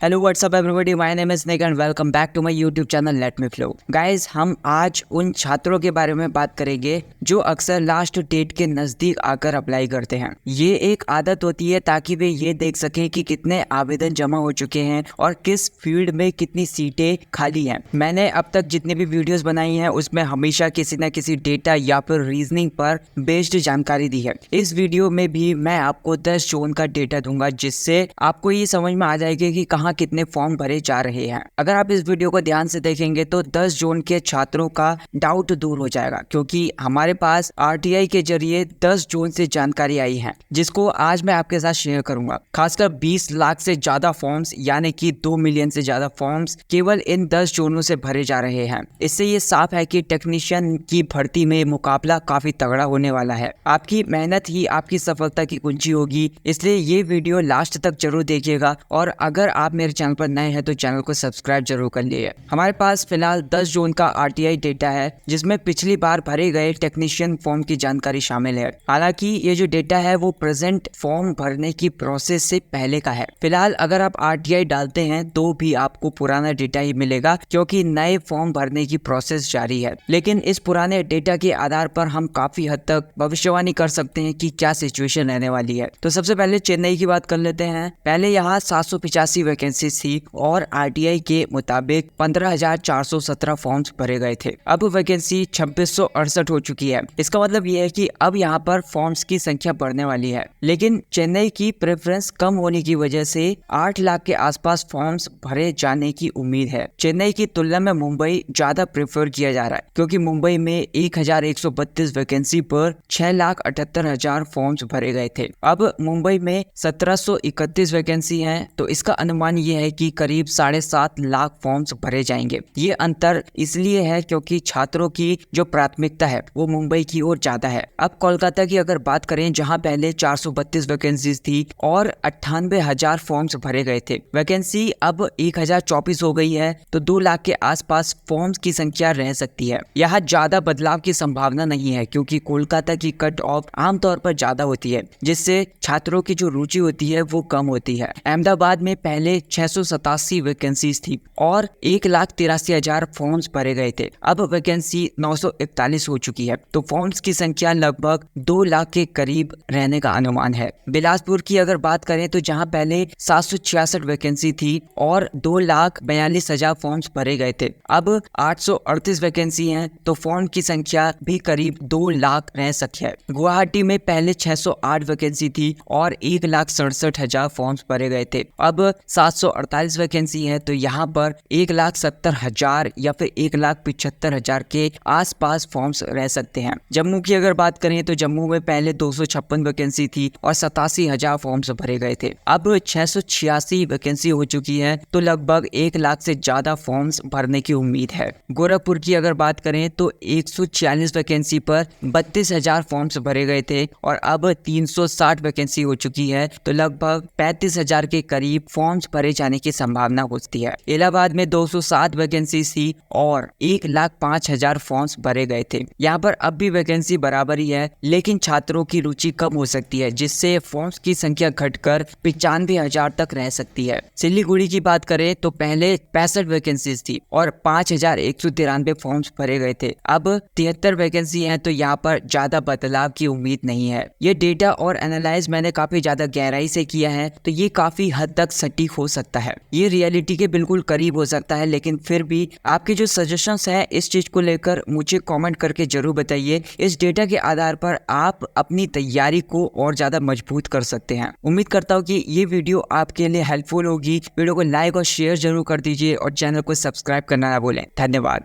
Hello what's up everybody, my name is Nick and welcome back to my YouTube channel let me flow. Guys, हम आज उन छात्रों के बारे में बात करेंगे जो अक्सर लास्ट डेट के नज़दीक आकर अप्लाई करते हैं। ये एक आदत होती है ताकि वे ये देख सकें कि कितने आवेदन जमा हो चुके हैं और किस फील्ड में कितनी सीटें खाली हैं। मैंने अब तक जितनी भी वीडियोस बनाई हैं उसमें हमेशा किसी न किसी डेटा या फिर रीजनिंग पर बेस्ड जानकारी दी है। इस वीडियो में भी मैं आपको 10 जोन का डेटा दूंगा जिससे आपको ये समझ में आ जाएगा कि कहाँ कितने फॉर्म भरे जा रहे हैं। अगर आप इस वीडियो को ध्यान से देखेंगे तो 10 जोन के छात्रों का डाउट दूर हो जाएगा, क्योंकि हमारे पास आरटीआई के जरिए 10 जोन से जानकारी आई है जिसको आज मैं आपके साथ शेयर करूंगा। खासकर 20 लाख से ज्यादा फॉर्म्स यानी कि 2 मिलियन से ज्यादा फॉर्म्स केवल इन 10 जोनों से भरे जा रहे हैं। इससे ये साफ है कि टेक्नीशियन की भर्ती में मुकाबला काफी तगड़ा होने वाला है। आपकी मेहनत ही आपकी सफलता की कुंजी होगी, इसलिए ये वीडियो लास्ट तक जरूर देखिएगा। और अगर आप मेरे चैनल पर नए हैं तो चैनल को सब्सक्राइब जरूर कर लीजिए। हमारे पास फिलहाल 10 जोन का आरटीआई डेटा है जिसमें पिछली बार भरे गए टेक्नीशियन फॉर्म की जानकारी शामिल है। हालांकि ये जो डेटा है वो प्रेजेंट फॉर्म भरने की प्रोसेस से पहले का है। फिलहाल अगर आप आरटीआई डालते हैं तो भी आपको पुराना डेटा ही मिलेगा, क्योंकि नए फॉर्म भरने की प्रोसेस जारी है। लेकिन इस पुराने डेटा के आधार पर हम काफी हद तक भविष्यवाणी कर सकते हैं कि क्या सिचुएशन रहने वाली है। तो सबसे पहले चेन्नई की बात कर लेते हैं। पहले यहाँ 785 वैकेंसी थी और आरटीआई के मुताबिक 15,417 फॉर्म्स भरे गए थे। अब वैकेंसी 2668 हो चुकी है। इसका मतलब ये है कि अब यहाँ पर फॉर्म्स की संख्या बढ़ने वाली है। लेकिन चेन्नई की प्रेफरेंस कम होने की वजह से 8 लाख के आसपास फॉर्म्स भरे जाने की उम्मीद है। चेन्नई की तुलना में मुंबई ज्यादा प्रेफर किया जा रहा है, क्योंकि मुंबई में 1132 वैकेंसी पर 6,78,000 फॉर्म्स भरे गए थे। अब मुंबई में 1731 वैकेंसी है, तो इसका अनुमान ये है कि करीब 7.5 लाख फॉर्म्स भरे जाएंगे। ये अंतर इसलिए है क्योंकि छात्रों की जो प्राथमिकता है वो मुंबई की ओर ज्यादा है। अब कोलकाता की अगर बात करें, जहां पहले 432 वैकेंसीज थी और 98,000 फॉर्म्स भरे गए थे, वैकेंसी अब 1024 हो गई है, तो 2 लाख के आसपास फॉर्म्स की संख्या रह सकती है। यहाँ ज्यादा बदलाव की संभावना नहीं है, क्योंकि कोलकाता की कट ऑफ आमतौर पर ज्यादा होती है, जिससे छात्रों की जो रुचि होती है वो कम होती है। अहमदाबाद में पहले 687 वैकेंसीज थी और 1,83,000 फॉर्म्स भरे गए थे। अब वैकेंसी 941 हो चुकी है, तो फॉर्म्स की संख्या लगभग 2 लाख के करीब रहने का अनुमान है। बिलासपुर की अगर बात करें तो जहां पहले 766 वैकेंसी थी और 2,42,000 फॉर्म्स भरे गए थे, अब 838 वैकेंसी हैं, तो फॉर्म की संख्या भी करीब 2 लाख रह सकती है। गुवाहाटी में पहले 608 वैकेंसी थी और 1,67,000 फॉर्म्स भरे गए थे, अब 748 वैकेंसी है, तो यहाँ पर 1,70,000 या फिर 1,75,000 के आसपास फॉर्म्स रह सकते हैं। जम्मू की अगर बात करें तो जम्मू में पहले 256 वैकेंसी थी और 87,000 फॉर्म्स भरे गए थे, अब 686 वैकेंसी हो चुकी है, तो लगभग 1 लाख से ज्यादा फॉर्म्स भरने की उम्मीद है। गोरखपुर की अगर बात करें तो 146 वैकेंसी पर 32,000 फॉर्म्स भरे गए थे और अब 360 वैकेंसी हो चुकी है, तो लगभग 35,000 के करीब फॉर्म्स भरे जाने की संभावना होती है। इलाहाबाद में 207 वैकेंसी थी और 1,05,000 फॉर्म्स भरे गए थे। यहाँ पर अब भी वैकेंसी बराबर ही है, लेकिन छात्रों की रुचि कम हो सकती है, जिससे फॉर्म्स की संख्या घटकर 95,000 तक रह सकती है। सिलीगुड़ी की बात करें तो पहले 65 वैकेंसी थी और 5,193 फॉर्म्स भरे गए थे, अब 73 वैकेंसी है, तो यहाँ पर ज्यादा बदलाव की उम्मीद नहीं है। ये डेटा और एनालाइज मैंने काफी ज्यादा गहराई से किया है, तो ये काफी हद तक सटीक हो सकता है। ये रियलिटी के बिल्कुल करीब हो सकता है, लेकिन फिर भी आपके जो सजेशंस है इस चीज को लेकर मुझे कमेंट करके जरूर बताइए। इस डेटा के आधार पर आप अपनी तैयारी को और ज्यादा मजबूत कर सकते हैं। उम्मीद करता हूँ कि ये वीडियो आपके लिए हेल्पफुल होगी। वीडियो को लाइक और शेयर जरूर कर दीजिए और चैनल को सब्सक्राइब करना ना भूलें। धन्यवाद।